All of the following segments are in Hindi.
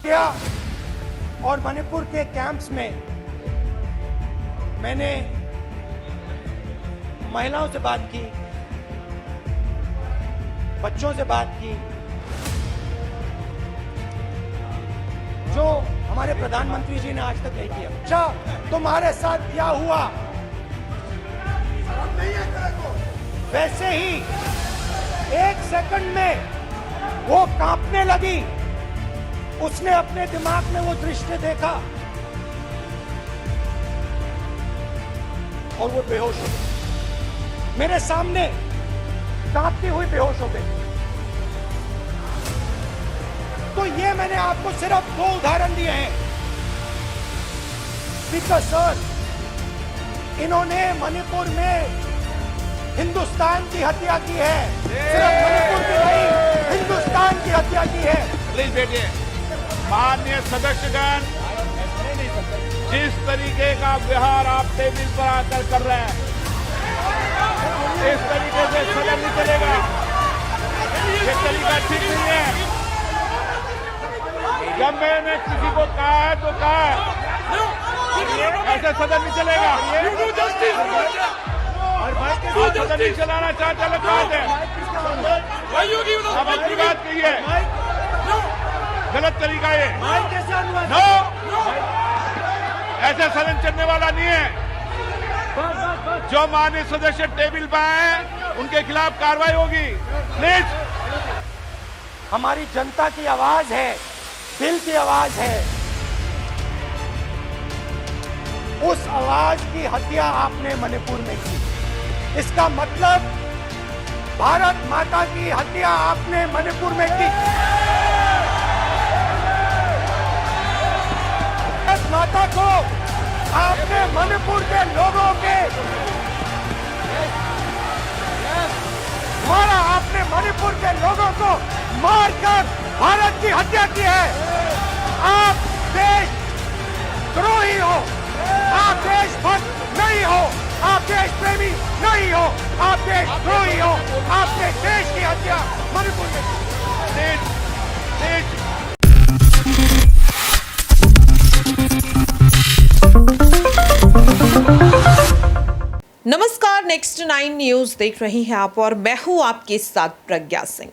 हत्या और मणिपुर के कैंप्स में मैंने महिलाओं से बात की, बच्चों से बात की, जो हमारे प्रधानमंत्री जी ने आज तक नहीं किया। अच्छा, तुम्हारे साथ क्या हुआ वैसे ही 1 सेकंड में वो कांपने लगी। उसने अपने दिमाग में वो दृश्य देखा और वो बेहोश हो गई। मेरे सामने कांपती हुई बेहोश हो गई। तो ये मैंने आपको सिर्फ 2 उदाहरण दिए हैं। स्पीकर सर, इन्होंने मणिपुर में हिंदुस्तान की हत्या की है, सिर्फ मणिपुर की नहीं, हिंदुस्तान की हत्या की है। प्लीज बैठिए। माननीय सदस्यगण, जिस तरीके का व्यवहार आप टेबल पर आकर कर रहे हैं, इस तरीके से सदन नहीं चलेगा। ये तरीका ठीक नहीं है। जब मैंने किसी को कहा है तो कहा है, ऐसे सदन नहीं चलेगा। और सदन नहीं चलाना चाहते अलग बात है, अब अपनी बात कहिए। गलत तरीका ये। नो, ऐसे सदन चलने वाला नहीं है। जो माननीय सदस्य टेबल पर आए उनके खिलाफ कार्रवाई होगी। प्लीज। हमारी जनता की आवाज है, दिल की आवाज है। उस आवाज की हत्या आपने मणिपुर में की। इसका मतलब भारत माता की हत्या आपने मणिपुर में की। भारत माता को आपने मणिपुर के लोगों के मारा। आपने मणिपुर के लोगों को मारकर भारत की हत्या की है। आप देश द्रोही हो, आप देशभक्त नहीं हो, आप देश प्रेमी नहीं हो, आप देश द्रोही हो। आपने देश की हत्या मणिपुर में की। नमस्कार, नेक्स्ट 9 न्यूज देख रही हैं आप और मैं हूं आपके साथ प्रज्ञा सिंह।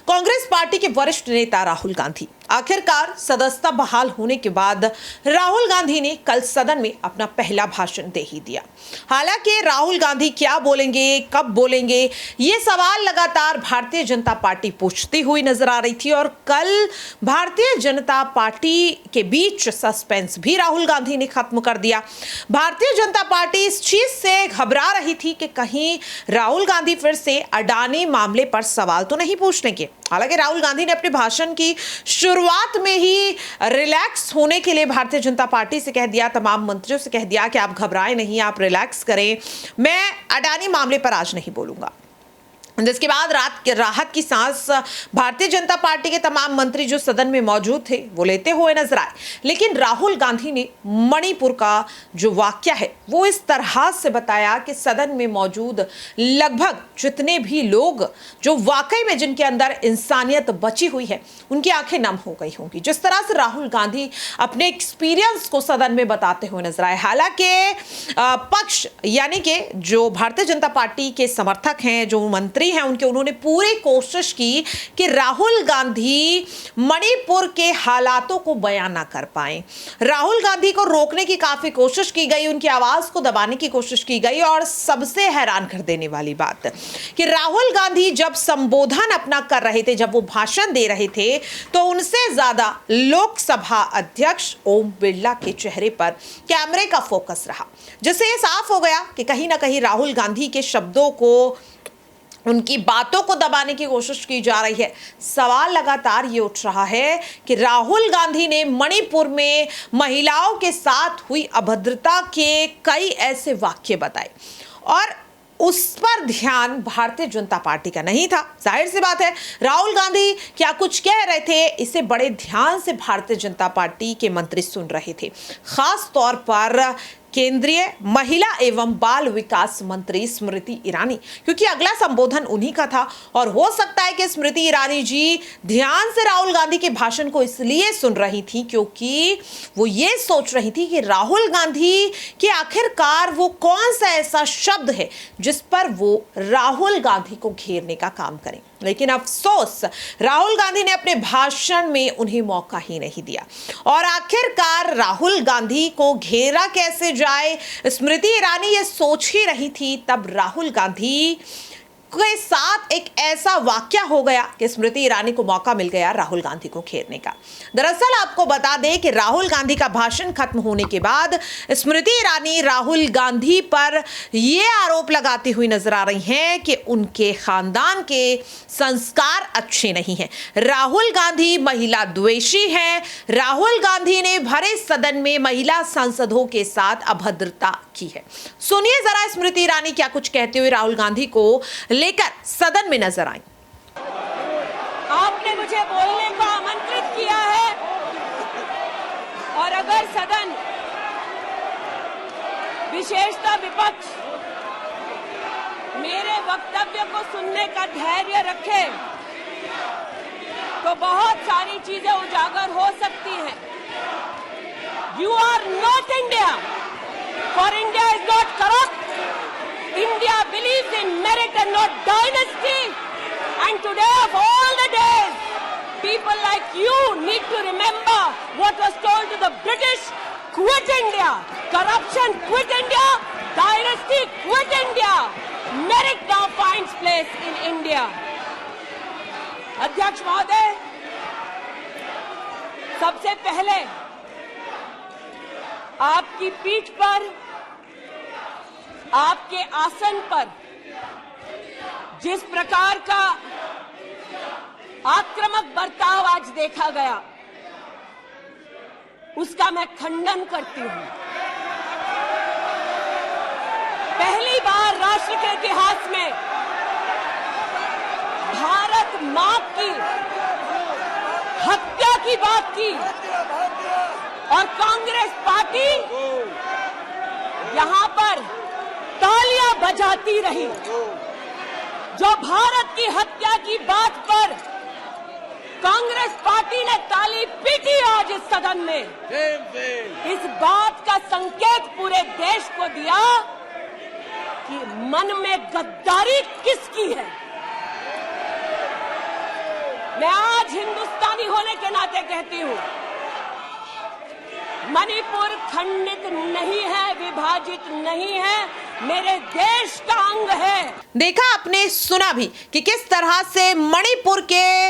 कांग्रेस पार्टी के वरिष्ठ नेता राहुल गांधी आखिरकार सदस्यता बहाल होने के बाद राहुल गांधी ने कल सदन में अपना पहला भाषण दे ही दिया। हालांकि राहुल गांधी क्या बोलेंगे, कब बोलेंगे, ये सवाल लगातार भारतीय जनता पार्टी पूछती हुई नजर आ रही थी और कल भारतीय जनता पार्टी के बीच सस्पेंस भी राहुल गांधी ने खत्म कर दिया। भारतीय जनता पार्टी इस चीज से घबरा रही थी कि कहीं राहुल गांधी फिर से अडानी मामले पर सवाल तो नहीं पूछ लेंगे। हालांकि राहुल गांधी ने अपने भाषण की शुरुआत में ही रिलैक्स होने के लिए भारतीय जनता पार्टी से कह दिया, तमाम मंत्रियों से कह दिया कि आप घबराएं नहीं, आप रिलैक्स करें, मैं अडानी मामले पर आज नहीं बोलूंगा। जिसके बाद राहत की सांस भारतीय जनता पार्टी के तमाम मंत्री जो सदन में मौजूद थे वो लेते हुए नजर आए। लेकिन राहुल गांधी ने मणिपुर का जो वाकया है वो इस तरह से बताया कि सदन में मौजूद लगभग जितने भी लोग जो वाकई में जिनके अंदर इंसानियत बची हुई है उनकी आंखें नम हो गई होंगी। जिस तरह से राहुल गांधी अपने एक्सपीरियंस को सदन में बताते हुए नजर आए। हालांकि पक्ष यानी कि जो भारतीय जनता पार्टी के समर्थक हैं, जो मंत्री हैं, उन्होंने पूरी कोशिश की कि राहुल गांधी मणिपुर के हालातों को बयान ना कर पाए। राहुल गांधी को रोकने की काफी कोशिश की गई, उनकी आवाज को दबाने की कोशिश की गई और सबसे हैरान कर देने वाली बात कि राहुल गांधी जब संबोधन अपना कर रहे थे, जब वो भाषण दे रहे थे, तो उनसे ज्यादा लोकसभा अध्यक्ष ओम बिरला के चेहरे पर कैमरे का फोकस रहा, जिससे यह साफ हो गया कि कहीं ना कहीं राहुल गांधी के शब्दों को, उनकी बातों को दबाने की कोशिश की जा रही है। सवाल लगातार ये उठ रहा है कि राहुल गांधी ने मणिपुर में महिलाओं के साथ हुई अभद्रता के कई ऐसे वाक्य बताए और उस पर ध्यान भारतीय जनता पार्टी का नहीं था। जाहिर सी बात है, राहुल गांधी क्या कुछ कह रहे थे इसे बड़े ध्यान से भारतीय जनता पार्टी के मंत्री सुन रहे थे। खास तौर पर केंद्रीय महिला एवं बाल विकास मंत्री स्मृति ईरानी, क्योंकि अगला संबोधन उन्हीं का था। और हो सकता है कि स्मृति ईरानी जी ध्यान से राहुल गांधी के भाषण को इसलिए सुन रही थी क्योंकि वो ये सोच रही थी कि राहुल गांधी के आखिरकार वो कौन सा ऐसा शब्द है जिस पर वो राहुल गांधी को घेरने का काम करें। लेकिन अफसोस, राहुल गांधी ने अपने भाषण में उन्हें मौका ही नहीं दिया और आखिरकार राहुल गांधी को घेरा कैसे जाए, स्मृति ईरानी ये सोच ही रही थी। तब राहुल गांधी के साथ एक ऐसा वाकया हो गया कि स्मृति ईरानी को मौका मिल गया राहुल गांधी को घेरने का। दरअसल आपको बता दें कि राहुल गांधी का भाषण खत्म होने के बाद स्मृति ईरानी राहुल गांधी पर ये आरोप लगाती हुई नजर आ रही हैं कि उनके खानदान के संस्कार अच्छे नहीं हैं। राहुल गांधी महिला द्वेषी हैं। राहुल गांधी ने भरे सदन में महिला सांसदों के साथ अभद्रता की है। सुनिए जरा स्मृति ईरानी क्या कुछ कहते हुए राहुल गांधी को लेकर सदन में नजर आई। आपने मुझे बोलने को आमंत्रित किया है और अगर सदन, विशेषतः विपक्ष, मेरे वक्तव्य को सुनने का धैर्य रखे तो बहुत सारी चीजें उजागर हो सकती हैं। You are not India, for India is not corrupt. India believes in merit and not dynasty. And today of all the days, people like you need to remember what was told to the British: quit India. Corruption, quit India. Dynasty, quit India. Merit now finds place in India. अध्यक्ष महोदय, सबसे पहले आपकी पीठ पर, आपके आसन पर जिस प्रकार का आक्रामक बर्ताव आज देखा गया, उसका मैं खंडन करती हूं। पहली बार राष्ट्र के इतिहास में भारत मां की हत्या की बात की और कांग्रेस पार्टी यहां पर तालियां बजाती रही। जो भारत की हत्या की बात पर कांग्रेस पार्टी ने ताली पीटी आज इस सदन में, इस बात का संकेत पूरे देश को दिया कि मन में गद्दारी किसकी है। मैं आज हिंदुस्तानी होने के नाते कहती हूं, मणिपुर खंडित नहीं है, विभाजित नहीं है, मेरे देश का अंग है। देखा आपने, सुना भी कि किस तरह से मणिपुर के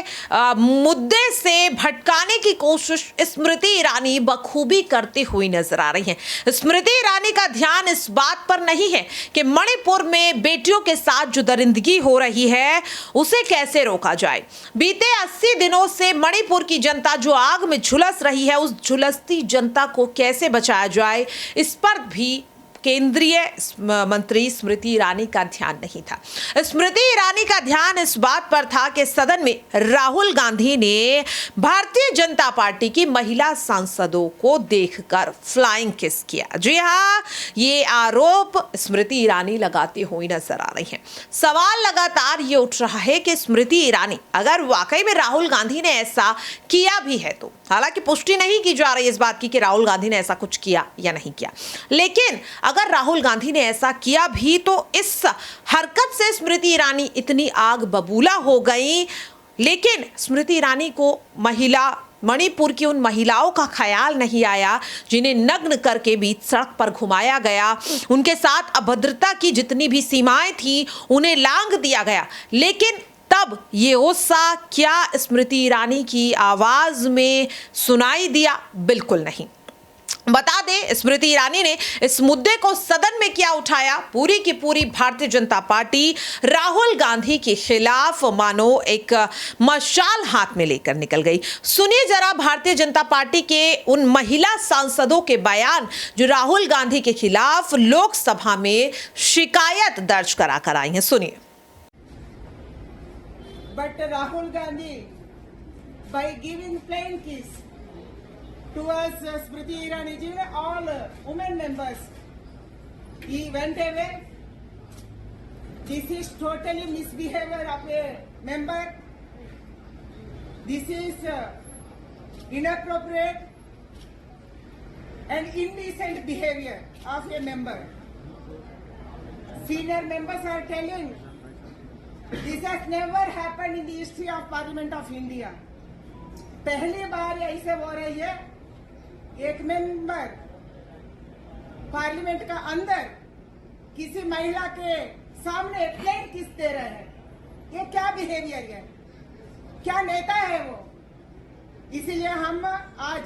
मुद्दे से भटकाने की कोशिश स्मृति ईरानी बखूबी करती हुई नजर आ रही हैं। स्मृति ईरानी का ध्यान इस बात पर नहीं है कि मणिपुर में बेटियों के साथ जो दरिंदगी हो रही है उसे कैसे रोका जाए। बीते 80 दिनों से मणिपुर की जनता जो आग में झुलस रही है, उस झुलसती जनता को कैसे बचाया जाए, इस पर भी केंद्रीय मंत्री स्मृति ईरानी का ध्यान नहीं था। स्मृति ईरानी का ध्यान इस बात पर था कि सदन में राहुल गांधी ने भारतीय जनता पार्टी की महिला सांसदों को देखकर फ्लाइंग किस किया। जी हाँ, ये आरोप स्मृति ईरानी लगाती हुई नजर आ रही हैं। सवाल लगातार ये उठ रहा है कि स्मृति ईरानी अगर वाकई में राहुल गांधी ने ऐसा किया भी है तो, हालांकि पुष्टि नहीं की जा रही इस बात की कि राहुल गांधी ने ऐसा कुछ किया या नहीं किया, लेकिन अगर राहुल गांधी ने ऐसा किया भी तो इस हरकत से स्मृति ईरानी इतनी आग बबूला हो गई। लेकिन स्मृति ईरानी को मणिपुर की उन महिलाओं का ख्याल नहीं आया जिन्हें नग्न करके बीच सड़क पर घुमाया गया, उनके साथ अभद्रता की जितनी भी सीमाएं थी उन्हें लांघ दिया गया। लेकिन तब ये गुस्सा क्या स्मृति ईरानी की आवाज में सुनाई दिया? बिल्कुल नहीं। बता दें, स्मृति ईरानी ने इस मुद्दे को सदन में क्या उठाया, पूरी की पूरी भारतीय जनता पार्टी राहुल गांधी के खिलाफ मानो एक मशाल हाथ में लेकर निकल गई। सुनिए जरा भारतीय जनता पार्टी के उन महिला सांसदों के बयान जो राहुल गांधी के खिलाफ लोकसभा में शिकायत दर्ज करा कर आई हैं। सुनिए। But Rahul Gandhi, by giving plain kiss to us, Smriti Irani ji, all women members, he went away. This is totally misbehavior of a member. This is inappropriate and indecent behavior of a member. Senior members are telling this has never happened in the history of Parliament of India. पहली बार ऐसे हो रही है, एक मेंबर पार्लियामेंट का अंदर किसी महिला के सामने प्लेन किस दे रहे हैं। ये क्या बिहेवियर है, क्या नेता है वो। इसीलिए हम आज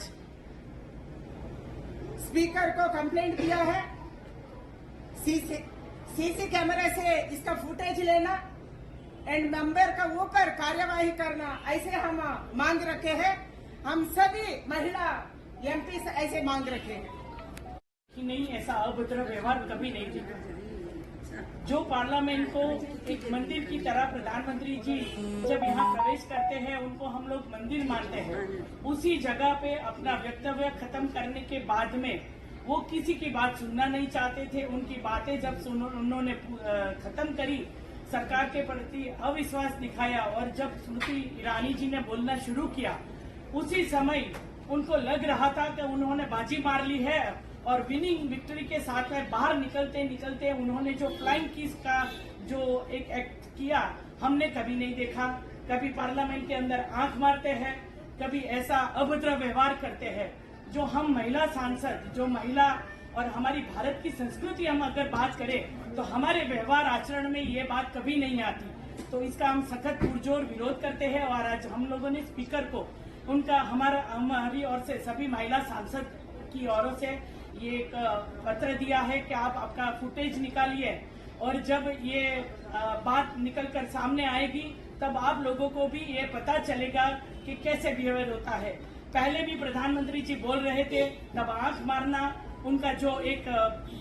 स्पीकर को कंप्लेंट दिया है, सीसी कैमरे से इसका फुटेज लेना एंड मेंबर का ऊपर कार्यवाही करना, ऐसे हम मांग रखे हैं। हम सभी महिला एमपी से ऐसे मांग रखे हैं कि नहीं, ऐसा अभद्र व्यवहार कभी नहीं देखा। जो पार्लियामेंट को एक मंदिर की तरह प्रधानमंत्री जी जब यहाँ प्रवेश करते हैं, उनको हम लोग मंदिर मानते हैं, उसी जगह पे अपना वक्तव्य खत्म करने के बाद में वो किसी की बात सुनना नहीं चाहते थे। उनकी बातें जब उन्होंने खत्म करी, सरकार के प्रति अविश्वास दिखाया और जब स्मृति ईरानी जी ने बोलना शुरू किया, उसी समय उनको लग रहा था कि उन्होंने बाजी मार ली है और विनिंग विक्ट्री के साथ में बाहर निकलते निकलते उन्होंने जो फ्लाइंग किस का जो एक एक्ट किया, हमने कभी नहीं देखा। कभी पार्लियामेंट के अंदर आंख मारते हैं, कभी ऐसा अभद्र व्यवहार करते हैं। जो हम महिला सांसद, जो महिला और हमारी भारत की संस्कृति हम अगर बात करें तो हमारे व्यवहार आचरण में ये बात कभी नहीं आती। तो इसका हम सख्त पुरजोर विरोध करते हैं और आज हम लोगों ने स्पीकर को हमारी ओर से सभी महिला सांसद की ओर से ये एक पत्र दिया है कि आप आपका फुटेज निकालिए और जब ये बात निकलकर सामने आएगी तब आप लोगों को भी ये पता चलेगा कि कैसे बिहेवियर होता है। पहले भी प्रधानमंत्री जी बोल रहे थे, तब आंख मारना उनका जो एक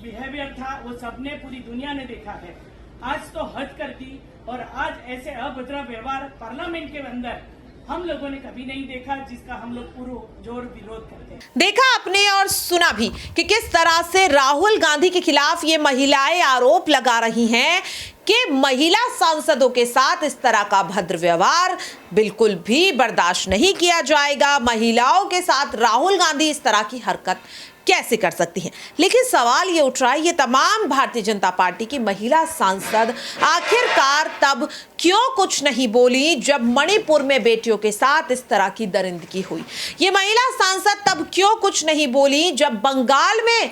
बिहेवियर था वो सबने, पूरी दुनिया ने देखा है। आज तो हद कर दी और आज ऐसे अभद्र व्यवहार पार्लियामेंट के अंदर हम लोगों ने कभी नहीं देखा, जिसका हम लोग पूरा जोर विरोध करते हैं। देखा आपने और सुना भी कि किस तरह से राहुल गांधी के खिलाफ ये महिलाएं आरोप लगा रही हैं कि महिला सांसदों के साथ इस तरह का भद्र व्यवहार बिल्कुल भी बर्दाश्त नहीं किया जाएगा। महिलाओं के साथ राहुल गांधी इस तरह की हरकत कैसे कर सकती हैं। लेकिन सवाल ये उठ रहा है, ये तमाम भारतीय जनता पार्टी की महिला सांसद आखिरकार तब क्यों कुछ नहीं बोली जब मणिपुर में बेटियों के साथ इस तरह की दरिंदगी हुई। ये महिला सांसद तब क्यों कुछ नहीं बोली जब बंगाल में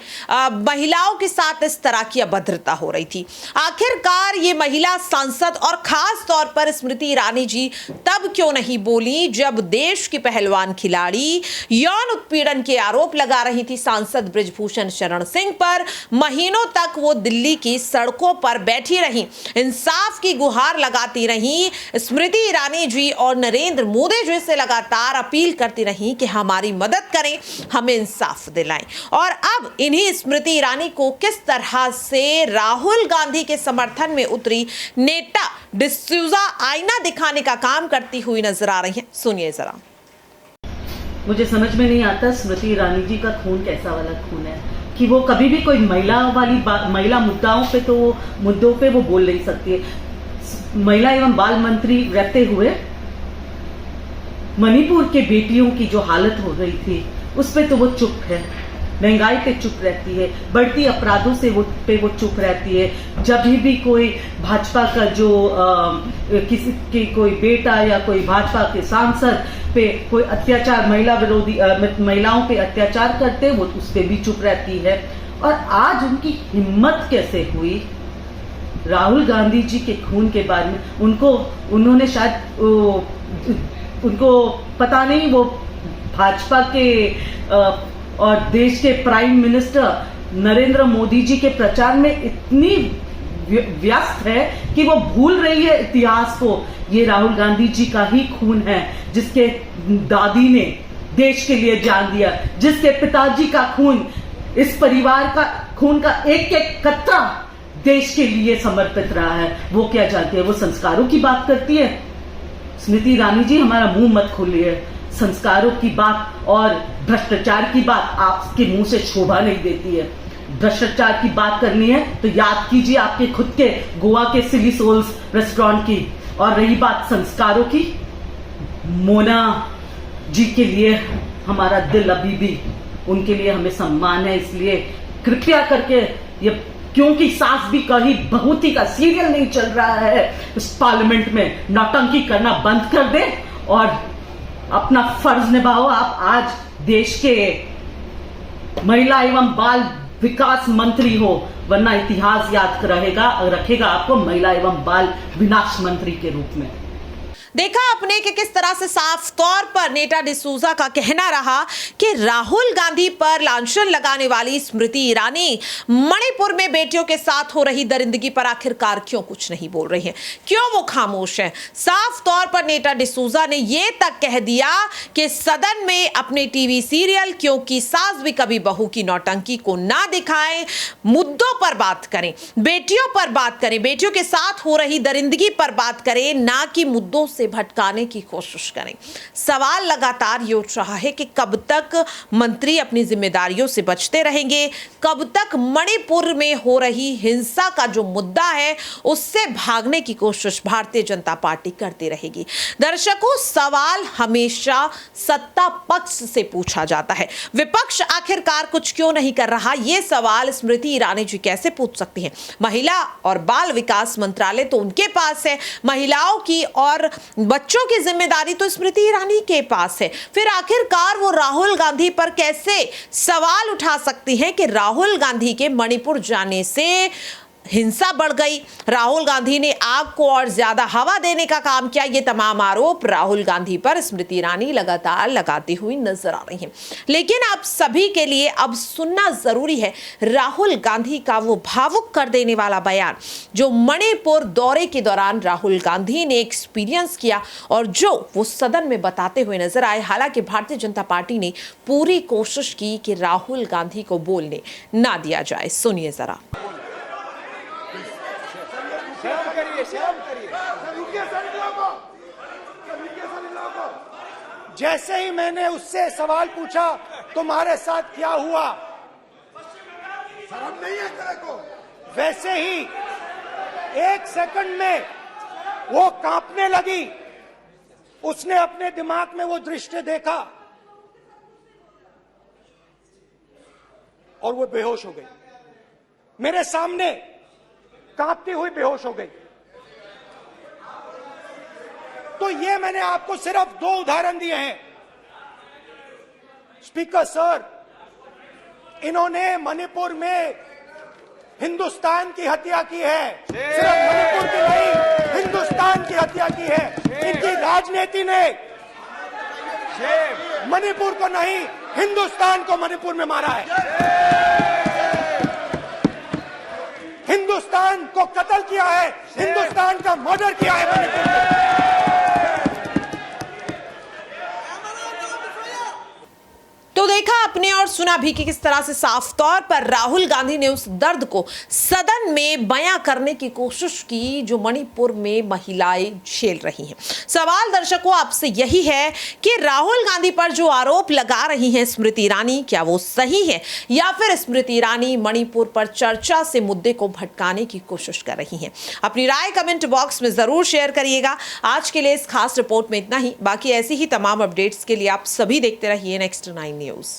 महिलाओं के साथ इस तरह की अभद्रता हो रही थी। आखिरकार ये महिला सांसद और खास तौर पर स्मृति ईरानी जी तब क्यों नहीं बोली जब देश की पहलवान खिलाड़ी यौन उत्पीड़न के आरोप लगा रही थी सांसद बृजभूषण शरण सिंह पर। महीनों तक वो दिल्ली की सड़कों पर बैठी रही, इंसाफ की गुहार लगाती रही। स्मृति ईरानी जी और नरेंद्र मोदी जी से लगातार अपील करती रही कि हमारी मदद करें, हमें इंसाफ दिलाएं। और अब इन्हीं स्मृति ईरानी को किस तरह से राहुल गांधी के समर्थन में उतरी नेता डिसूजा आईना दिखाने का काम करती हुई नजर आ रही है। सुनिए जरा। मुझे समझ में नहीं आता स्मृति ईरानी जी का खून कैसा वाला खून है कि वो कभी भी कोई महिला मुद्दों पे वो बोल नहीं सकती है। महिला एवं बाल मंत्री रहते हुए मणिपुर के बेटियों की जो हालत हो रही थी उस पे तो वो चुप है, महंगाई पे चुप रहती है, बढ़ती अपराधों से वो चुप रहती है। जब भी कोई भाजपा का जो किसी की कोई बेटा या कोई भाजपा के सांसद पे कोई अत्याचार, महिलाओं पे अत्याचार करते, वो उस पे भी चुप रहती है। और आज उनकी हिम्मत कैसे हुई राहुल गांधी जी के खून के बारे में, उन्होंने शायद उनको पता नहीं, वो भाजपा के और देश के प्राइम मिनिस्टर नरेंद्र मोदी जी के प्रचार में इतनी व्यस्त है कि वो भूल रही है इतिहास को। ये राहुल गांधी जी का ही खून है जिसके दादी ने देश के लिए जान दिया, जिसके पिताजी का खून, इस परिवार का खून का एक एक कतरा देश के लिए समर्पित रहा है। वो क्या जानती है? वो संस्कारों की बात करती है। स्मृति ईरानी जी, हमारा मुंह मत खोलिए। संस्कारों की बात और भ्रष्टाचार की बात आपके मुंह से शोभा नहीं देती है। भ्रष्टाचार की बात करनी है तो याद कीजिए आपके खुद के गोवा के सिली सोल्स रेस्टोरेंट की। और रही बात संस्कारों की, मोना जी के लिए हमारा दिल अभी भी उनके लिए हमें सम्मान है, इसलिए कृपया करके ये, क्योंकि सास भी कही बहुती का सीरियल नहीं चल रहा है इस पार्लियामेंट में, नौटंकी करना बंद कर दे और अपना फर्ज निभाओ। आप आज देश के महिला एवं बाल विकास मंत्री हो, वरना इतिहास याद रखेगा आपको महिला एवं बाल विनाश मंत्री के रूप में। देखा आपने कि किस तरह से साफ तौर पर नेता डिसूजा का कहना रहा कि राहुल गांधी पर लांछन लगाने वाली स्मृति ईरानी मणिपुर में बेटियों के साथ हो रही दरिंदगी पर आखिरकार क्यों कुछ नहीं बोल रही हैं, क्यों वो खामोश है। साफ तौर पर नेता डिसूजा ने यह तक कह दिया कि सदन में अपने टीवी सीरियल क्योंकि सास भी कभी बहू की नौटंकी को ना दिखाएं, मुद्दों पर बात करें, बेटियों पर बात करें, बेटियों के साथ हो रही दरिंदगी पर बात करें, ना कि मुद्दों से भटकाने की कोशिश करें। सवाल लगातार ये उठ रहा है कि कब तक मंत्री अपनी जिम्मेदारियों से बचते रहेंगे, कब तक मणिपुर में हो रही हिंसा का जो मुद्दा है उससे भागने की कोशिश भारतीय जनता पार्टी करती रहेगी। दर्शकों, सवाल हमेशा सत्ता पक्ष से पूछा जाता है, विपक्ष आखिरकार कुछ क्यों नहीं कर रहा, यह सवाल स्मृति ईरानी जी कैसे पूछ सकती हैं। महिला और बाल विकास मंत्रालय तो उनके पास है, महिलाओं की और बच्चों की जिम्मेदारी तो स्मृति ईरानी के पास है। फिर आखिरकार वो राहुल गांधी पर कैसे सवाल उठा सकती हैं कि राहुल गांधी के मणिपुर जाने से हिंसा बढ़ गई, राहुल गांधी ने आग को और ज्यादा हवा देने का काम किया। ये तमाम आरोप राहुल गांधी पर स्मृति ईरानी लगातार लगाती हुई नजर आ रही हैं। लेकिन आप सभी के लिए अब सुनना जरूरी है राहुल गांधी का वो भावुक कर देने वाला बयान जो मणिपुर दौरे के दौरान राहुल गांधी ने एक्सपीरियंस किया और जो वो सदन में बताते हुए नजर आए। हालांकि भारतीय जनता पार्टी ने पूरी कोशिश की कि राहुल गांधी को बोलने ना दिया जाए। सुनिए जरा। जैसे ही मैंने उससे सवाल पूछा तुम्हारे साथ क्या हुआ, शर्म नहीं है तेरे को, वैसे ही एक सेकंड में वो कांपने लगी। उसने अपने दिमाग में वो दृश्य देखा और वो बेहोश हो गई, मेरे सामने कांपती हुई बेहोश हो गई। तो ये मैंने आपको सिर्फ 2 उदाहरण दिए हैं। स्पीकर सर, इन्होंने मणिपुर में हिंदुस्तान की हत्या की है, सिर्फ मणिपुर की नहीं हिंदुस्तान की हत्या की है। इनकी राजनीति ने मणिपुर को नहीं हिंदुस्तान को मणिपुर में मारा है, हिंदुस्तान को कत्ल किया है, हिंदुस्तान का मर्डर किया है मणिपुर में। तो देखा आपने और सुना भी कि किस तरह से साफ तौर पर राहुल गांधी ने उस दर्द को सदन में बयां करने की कोशिश की जो मणिपुर में महिलाएं झेल रही हैं। सवाल दर्शकों आपसे यही है कि राहुल गांधी पर जो आरोप लगा रही हैं स्मृति ईरानी, क्या वो सही है या फिर स्मृति ईरानी मणिपुर पर चर्चा से मुद्दे को भटकाने की कोशिश कर रही हैं। अपनी राय कमेंट बॉक्स में जरूर शेयर करिएगा। आज के लिए इस खास रिपोर्ट में इतना ही। बाकी ऐसी ही तमाम अपडेट्स के लिए आप सभी देखते रहिए नेक्स्ट 9 न्यूज़।